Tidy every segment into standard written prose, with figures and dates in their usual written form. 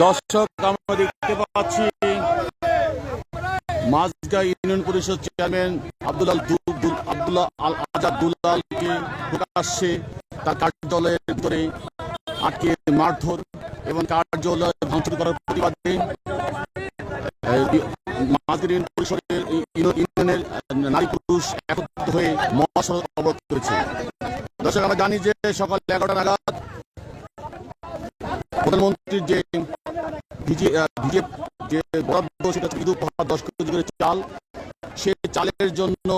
দর্শক, আমরা দেখতে পাচ্ছি মাঝগাঁ ইউনিয়ন পরিষদ চেয়ারম্যান আব্দুল্লাহ আল আজাদ দুলালকে প্রকাশ্যে তার কার্যালয়ের ভিতরে আটকে মারধর এবং কার্যালয় ভাঙচুর করার প্রতিবাদে মাঝগাঁ ইউনিয়ন পরিষদের ইউনিয়নের নারী পুরুষ একত্রিত হয়ে মহাসড়ক অবরোধ করেছে। দর্শক, আমরা জানি যে সকাল 11টা নাগাদ প্রধানমন্ত্রীর যে বরাদ্দ, সেটা হচ্ছে 10 কেজি করে চাল। সে চালের জন্য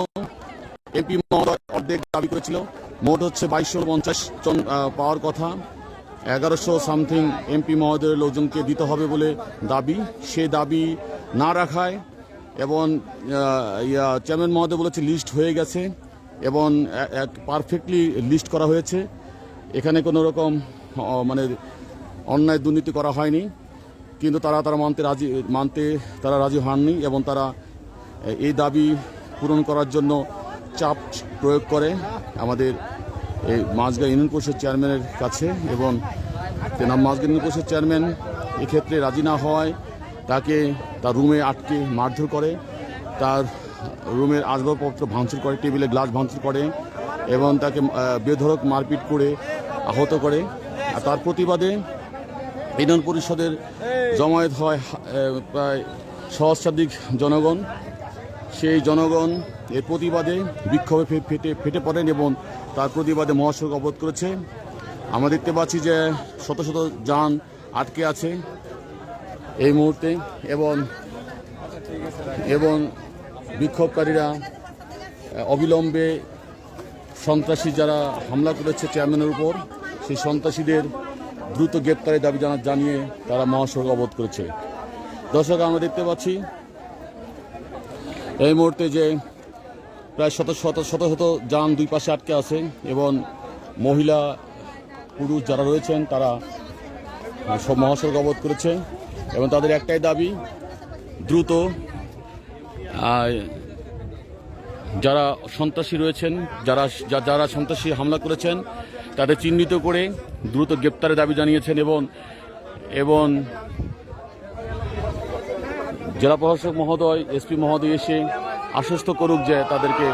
এমপি মহোদয় অর্ধেক দাবি করেছিল। মোট হচ্ছে 2250 জন পাওয়ার কথা। 1100 সামথিং এমপি মহোদয়ের লোকজনকে দিতে হবে বলে দাবি। সে দাবি না রাখায় এবং চেয়ারম্যান মহোদয় বলেছে লিস্ট হয়ে গেছে এবং পারফেক্টলি লিস্ট করা হয়েছে। এখানে কোনো রকম মানে অন্যায় দুর্নীতি করা হয়নি, কিন্তু তারা মানতে রাজি হননি এবং তারা এই দাবি পূরণ করার জন্য চাপ প্রয়োগ করে আমাদের এই মাঝগাঁ ইউনিয়ন পরিষদ চেয়ারম্যানের কাছে। এবং মাঝগাঁ ইউনিয়ন পরিষদ চেয়ারম্যান এক্ষেত্রে রাজি না হওয়ায় তাকে তার রুমে আটকে মারধর করে, তার রুমের আসবাবপত্র ভাঙচুর করে, টেবিলে গ্লাস ভাঙচুর করে এবং তাকে বেধড়ক মারপিট করে আহত করে। আর তার প্রতিবাদে ইউনিয়ন পরিষদের জমায়েত হয় প্রায় সহস্রাধিক জনগণ। সেই জনগণ এর প্রতিবাদে বিক্ষোভে ফেটে পড়েন এবং তার প্রতিবাদে মহাসড়ক অবরোধ করেছে। আমরা দেখতে পাচ্ছি যে শত শত যান আটকে আছে এই মুহূর্তে এবং বিক্ষোভকারীরা অবিলম্বে সন্ত্রাসী যারা হামলা করেছে চেয়ারম্যানের উপর, সেই সন্ত্রাসীদের দ্রুত গ্রেপ্তারের দাবি জানিয়ে তারা মহাসড়ক অবরোধ করেছে। দর্শক, আমরা দেখতে পাচ্ছি এই মুহূর্তে যে প্রায় শত শত যান দুই পাশে আটকে আছে এবং মহিলা পুরুষ যারা রয়েছেন তারা সব মহাসড়ক অবরোধ করেছে এবং তাদের একটাই দাবি, দ্রুত যারা সন্ত্রাসী রয়েছেন, যারা সন্ত্রাসী হামলা করেছেন তাদের চিহ্নিত করে দ্রুত গ্রেপ্তারের দাবি জানিয়েছেন এবং জেলা প্রশাসক মহোদয়, এসপি মহোদয় এসে আশ্বস্ত করুক যে তাদেরকে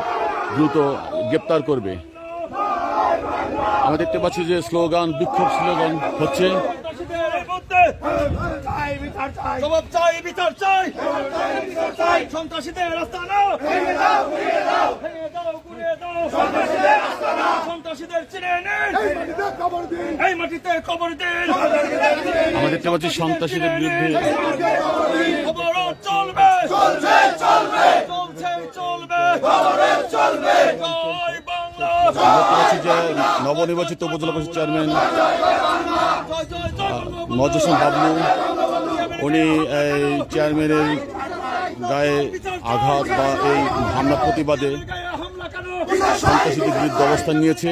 দ্রুত গ্রেপ্তার করবে। আমরা দেখতে পাচ্ছি যে বিক্ষোভ স্লোগান হচ্ছে। আমরা দেখতে পাচ্ছি সন্ত্রাসীদের বিরুদ্ধে যে নবনির্বাচিত উপজেলা পরিষদ চেয়ারম্যান মজিদ হোসেন বাবলু, উনি এই চেয়ারম্যানের গায়ে আঘাত বা এই হামলা প্রতিবাদে সন্ত্রাসীদের বিরুদ্ধে অবস্থান নিয়েছে।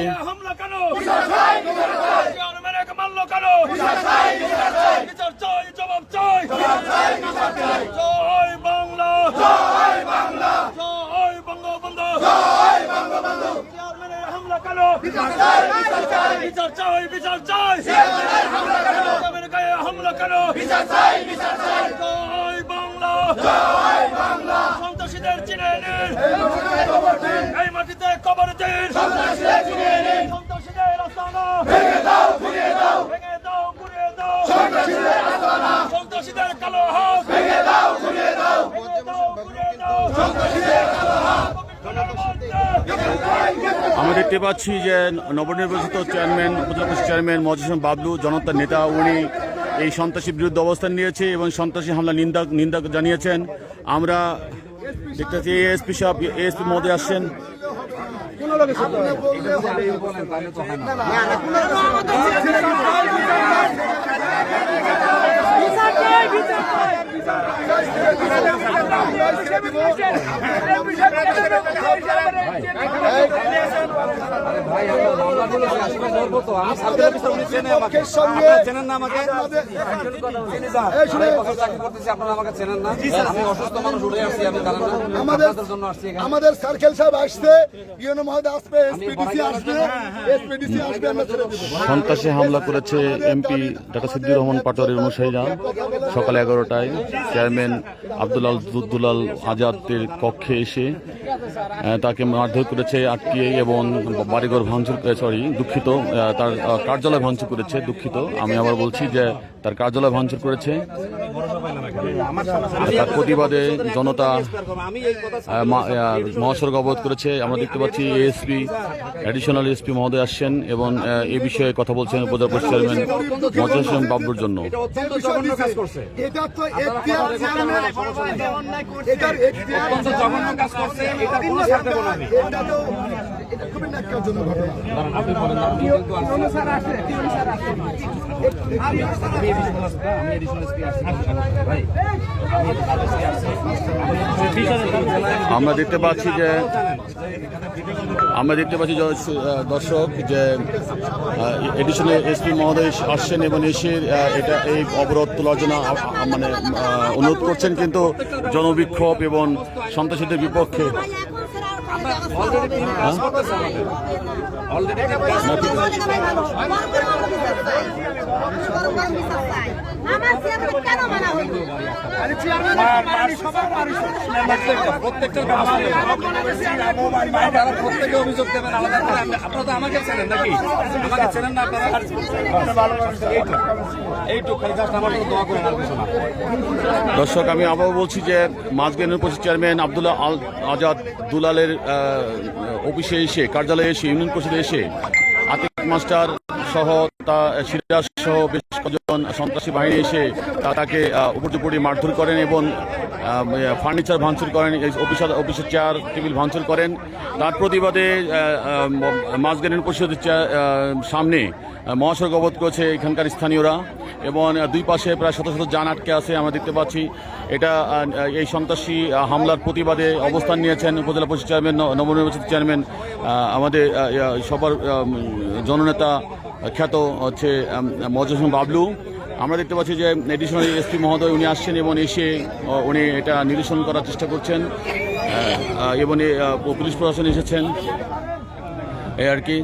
সন্ত্রাসীদের চিনে নিন, এই মাটিতে কবর দিন, সন্ত্রাসীদের আস্তানা ভেঙে দাও, ঘুরিয়ে দাও, ভেঙে দাও, ঘুরিয়ে দাও, সন্ত্রাসীদের আস্তানা, সন্ত্রাসীদের কালো হাত ভেঙে দাও, ঘুরিয়ে দাও, ভেঙে দাও, ঘুরিয়ে দাও, সন্ত্রাসীদের কালো হাত। আমরা দেখতে পাচ্ছি যে নবনির্বাচিত উপজেলা পরিষদ চেয়ারম্যান মজিদ হোসেন বাবলু, জনতার নেতা, উনি এই সন্ত্রাসীর বিরুদ্ধে অবস্থান নিয়েছে এবং সন্ত্রাসী হামলা নিন্দা জানিয়েছেন। আমরা দেখতে পাচ্ছি এএসপি মহোদয় আসছেন। চেনেন না আমাকে? চাকরি করতেছি, আপনারা আমাকে চেনেন না? আমি অসুস্থ মানুষ, উঠে আসছি, আমি জানেন না? আপনাদের জন্য আসছি এখানে। আমাদের সার্কেল সাহেব আসছে, ইউনো মহোদয় আসবে, এসপিডিসি আসবে, এসপিডিসি আসবে, আমরা ছেড়ে দেব। সন্ত্রাসী হামলা করেছে এমপি ডাক্তার সিদ্দিকুর রহমান পাটোয়ারির অনুসারীরা সকাল 11টায় চেয়ারম্যান আব্দুলাল আজাদের কক্ষে এসে তাকে মারধর করেছে, আটকিয়ে এবং বাড়িঘর ভাঙচুর, দুঃখিত, তার কার্যালয় ভাঙচুর করেছে, দুঃখিত, আমি আবার বলছি যে তার কার্যালয় ভাঙচুর করেছে। তার প্রতিবাদে জনতা মহাসড়ক অবরোধ করেছে। আমরা দেখতে পাচ্ছি এএসপি, অ্যাডিশনাল এসপি মহোদয় আসছেন এবং এ বিষয়ে কথা বলছেন উপজেলা পরিষদ চেয়ারম্যান মজুর হোসেন বাবলুর জন্য। আমরা দেখতে পাচ্ছি যে দর্শক যে এডিশনাল এসপি মহোদয় আসছেন এবং এসে এই অবরোধ তোলার জন্য মানে অনুরোধ করছেন, কিন্তু জনবিক্ষোভ এবং সন্ত্রাসীদের বিপক্ষে প্রত্যেকে অভিযোগ দেবেন আলাদা করে। আপনারা তো আমাকে চেনেন নাকি? আমাকে চেনেন না আপনারা? এইটুকু খালি জাস্ট আমার জন্য দোয়া করেন, আর কিছু না। দর্শক, আমি আবার বলছি যে মাঝগ্রাম পরিষদ চেয়ারম্যান আব্দুল্লাহ আজাদ দুলালের অফিসে এসে, কার্যালয়ে এসে, ইউনিয়ন পরিষদে এসে আতিক মাস্টার সহ সিরাজ সহ বেশ কয়েকজন সন্ত্রাসী বাহিনী এসে তাকে উপর্যুপরি মারধর করেন এবং ফার্নিচার ভাঙচুর করেন, অফিসের চেয়ার টেবিল ভাঙচুর করেন। তার প্রতিবাদে মাঝগ্রাম পরিষদের সামনে মহাসড়ক অবরোধ করেছে এখানকার স্থানীয়রা এবং দুই পাশে প্রায় শত শত যান আটকে আছে। আমরা দেখতে পাচ্ছি এটা এই সন্ত্রাসী হামলার প্রতিবাদে অবস্থান নিয়েছেন উপজেলা পরিষদ চেয়ারম্যান, নবনির্বাচিত চেয়ারম্যান, আমাদের সবার জননেতা খ্যাত হচ্ছে মজুর হোসেন বাবলু। আমরা দেখতে পাচ্ছি যে এডিশনাল এসপি মহোদয় উনি আসছেন এবং এসে উনি এটা নিরসন করার চেষ্টা করছেন এবং পুলিশ প্রশাসন এসেছেন, এই আর কি।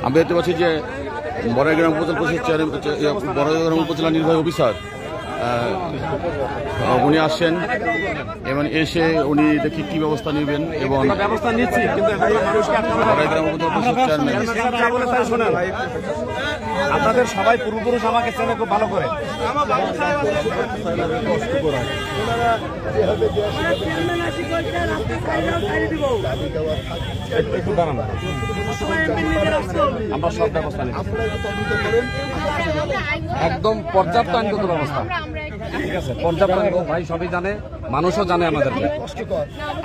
আমরা দেখতে পাচ্ছি যে বড়াইগ্রাম উপজেলা পরিষদ বড়াইগ্রাম উপজেলা নির্বাহী অফিসার উনি আসছেন এবং এসে উনি দেখি কি ব্যবস্থা নেবেন এবং ব্যবস্থা নিচ্ছি, কিন্তু বড়াইগ্রাম উপজেলা পরিষদ চেয়ারম্যান আপনাদের সবাই পূর্বপুরুষ আমাকে চেনে খুব ভালো করে। একটু দাঁড়ান, আমরা সব ব্যবস্থা নিই, একদম পর্যাপ্ত আইনগত ব্যবস্থা। ঠিক আছে, পর্যাপ্ত ভাই সবই জানে, মানুষও জানে আমাদেরকে।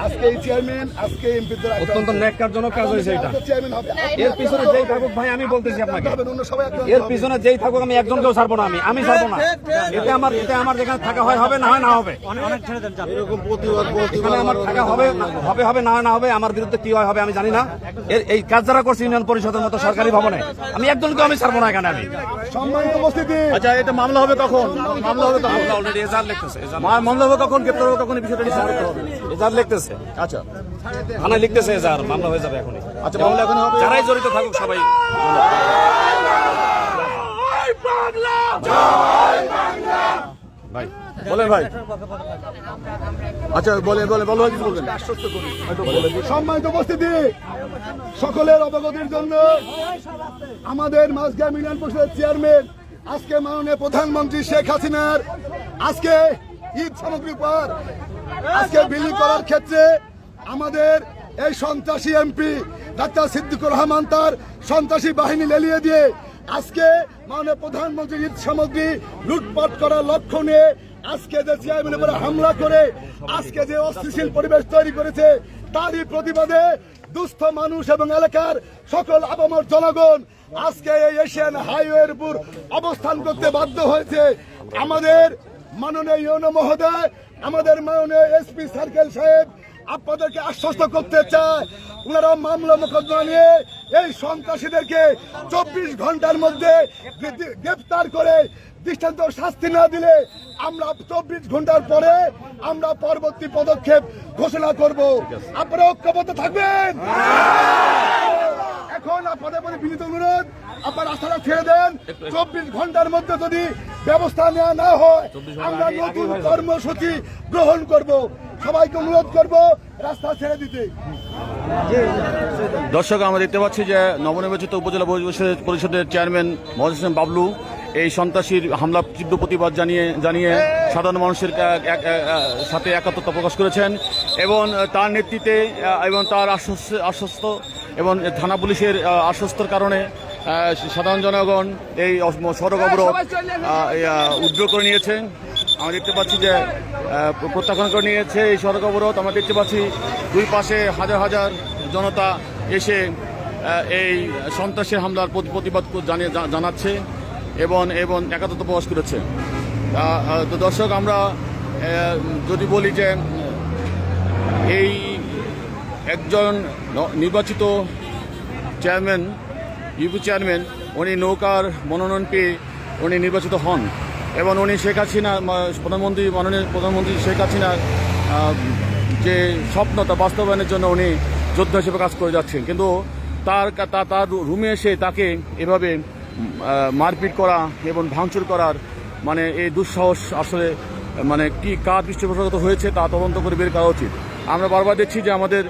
আজকে এই চেয়ারম্যান, আজকে এমপি অত্যন্ত ন্যাক্কারজনক কাজ হয়েছে এটা। এর পিছনে যেই থাকুক ভাই, আমি বলতেছি আপনাকে, এর পিছনে যেই থাকুক আমি একজনকেও ছাড়বো না, আমি ছাড়বো না। এতে আমার যেখানে থাকা হয় হবে, না হয় না হবে। এখানে আমার থাকা হবে হবে না হয় না হবে। আমার বিরুদ্ধে কি হয় হবে আমি জানি না। এই কাজ যারা করছে ইউনিয়ন পরিষদের মতো সরকারি ভবনে, আমি একজনকেও আমি ছাড়বো না এখানে। আমি সম্মানিত উপস্থিতি, আচ্ছা, এটা মামলা হবে কখন? মামলা হবে কখন? অলরেডি এজাহার লিখতেছে, মামলা হবে কখন? গ্রেপ্তার হবে কখন? এই বিষয়টা নিশ্চিত করতে হবে। এজাহার লিখতেছে, আচ্ছা, থানায় লিখতেছে এজাহার, মামলা হয়ে যাবে এখনই। আচ্ছা, মামলা এখন হবে। যারাই জড়িত থাকুক সবাই। ভাই বলেন, ভাই আচ্ছা, বলো কিছু বলবেন। সম্মানিত উপস্থিতি, সকলের অবগতির জন্য আমাদের মাঝগ্রাম ইউনিয়ন পরিষদের চেয়ারম্যান আজকে মাননীয় প্রধানমন্ত্রী শেখ হাসিনার আজকে ঈদ সামগ্রী পর আজকে বিলি করার ক্ষেত্রে আমাদের এই সন্ত্রাসী এমপি ডাক্তার সিদ্দিকুর রহমান তার সন্ত্রাসী বাহিনী লেলিয়ে দিয়ে আজকে মাননীয় প্রধানমন্ত্রীর ঈদ সামগ্রী লুটপাট করার লক্ষ্য নিয়ে আজকে যে চেয়ারম্যানের উপরে হামলা করে আজকে যে অস্থিতিশীল পরিবেশ তৈরি করেছে, তারই প্রতিবাদে দুস্থ মানুষ এবং এলাকার সকল আপামর জনগণ আজকে এই এশিয়ান হাইওয়ের উপর অবস্থান করতে বাধ্য হয়েছে। আমাদের মাননীয় ইউনো মহোদয়, আমাদের মাননীয় এসপি সার্কেল সাহেব আপনাদেরকে আশ্বস্ত করতে চায়, ওনারা মামলা মোকদ্দমা নিয়ে এই সন্ত্রাসীদেরকে 24 ঘন্টার মধ্যে গ্রেফতার করে দৃষ্টান্ত শাস্তি না দিলে আমরা 24 ঘন্টার পরে আমরা পরবর্তী পদক্ষেপ ঘোষণা করব। আপনারা ঐক্যবদ্ধ থাকবেন। এখন আপনাদের প্রতি বিনীত অনুরোধ, আপনার রাস্তাটা ছেড়ে দেন। 24 ঘন্টার মধ্যে যদি ব্যবস্থা নেওয়া না হয় আমরা নতুন কর্মসূচি গ্রহণ করব। সবাইকে অনুরোধ করব রাস্তা ছেড়ে দিতে। দর্শক, আমরা দেখতে পাচ্ছি যে নবনির্বাচিত উপজেলা পরিষদের চেয়ারম্যান মহসিন হোসেন বাবলু এই সন্ত্রাসীর হামলা তীব্র প্রতিবাদ জানিয়ে সাধারণ মানুষের সাথে একাত্মতা প্রকাশ করেছেন এবং তার নেতৃত্বে এবং তার আশ্বস্ত এবং থানা পুলিশের আশ্বস্তর কারণে সাধারণ জনগণ এই সড়ক অবরোধ উদ্যোগ করে নিয়েছে। আমরা দেখতে পাচ্ছি যে প্রত্যাখ্যান করে নিয়েছে এই সড়ক অবরোধ। আমরা দেখতে পাচ্ছি দুই পাশে হাজার হাজার জনতা এসে এই সন্ত্রাসের হামলার প্রতিবাদ জানাচ্ছে এবং একাত্মতা প্রকাশ করেছে। তো দর্শক, আমরা যদি বলি যে এই একজন নির্বাচিত চেয়ারম্যান, ইউপি চেয়ারম্যান, উনি নৌকার মনোনয়ন পেয়ে উনি নির্বাচিত হন এবং উনি শেখ হাসিনা মাননীয় প্রধানমন্ত্রী শেখ হাসিনার যে স্বপ্ন তা বাস্তবায়নের জন্য উনি যোদ্ধা হিসেবে কাজ করে যাচ্ছেন। কিন্তু তার রুমে এসে তাকে এভাবে মারপিট করা এবং ভাঙচুর করার মানে এই দুঃসাহস আসলে মানে কি কার পৃষ্ঠপোষকতা হয়েছে তা তদন্ত করে বের করা উচিত। আমরা বারবার দেখছি যে আমাদের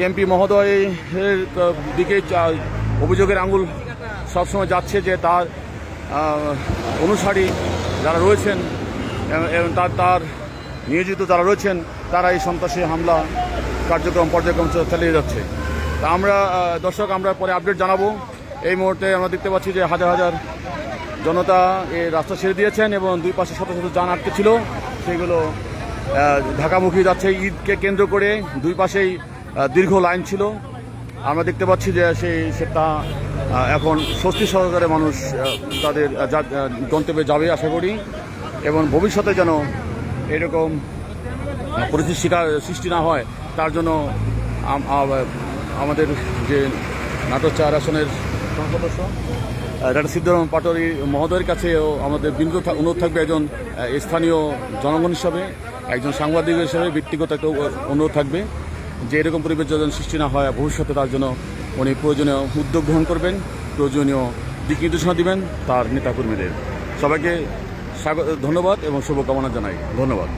এমপি মহোদয়ের দিকে অভিযোগের আঙুল সবসময় যাচ্ছে যে তার অনুসারী যারা রয়েছেন এবং তার নিয়োজিত যারা রয়েছেন তারা এই সন্ত্রাসী হামলা পর্যায়ক্রম চালিয়ে যাচ্ছে। তা আমরা দর্শক, আমরা পরে আপডেট জানাবো। এই মুহূর্তে আমরা দেখতে পাচ্ছি যে হাজার হাজার জনতা এই রাস্তা ছেড়ে দিয়েছেন এবং দুই পাশে শত শত যান আটকে ছিল, সেগুলো ঢাকামুখী যাচ্ছে। ঈদকে কেন্দ্র করে দুই পাশেই দীর্ঘ লাইন ছিল। আমরা দেখতে পাচ্ছি যে সেটা এখন স্বস্তি সহকারে মানুষ তাদের গন্তব্যে যাবে আশা করি এবং ভবিষ্যতে যেন এরকম পরিস্থিতির শিকার সৃষ্টি না হয় তার জন্য আমাদের যে নাটোর 4 আসনের সদস্য ডাক্তার সিদ্ধারম পাটোয়ারি মহোদয়ের কাছেও আমাদের বিনীত অনুরোধ থাকবে, একজন স্থানীয় জনগণ হিসাবে, একজন সাংবাদিক হিসাবে ব্যক্তিগত একটা অনুরোধ থাকবে যে এরকম পরিবেশ যেন সৃষ্টি না হয় ভবিষ্যতে তার জন্য উনি প্রয়োজনীয় উদ্যোগ গ্রহণ করবেন, প্রয়োজনীয় দিক নির্দেশনা দিবেন তার নেতাকর্মীদের। সবাইকে ধন্যবাদ এবং শুভকামনা জানাই। ধন্যবাদ।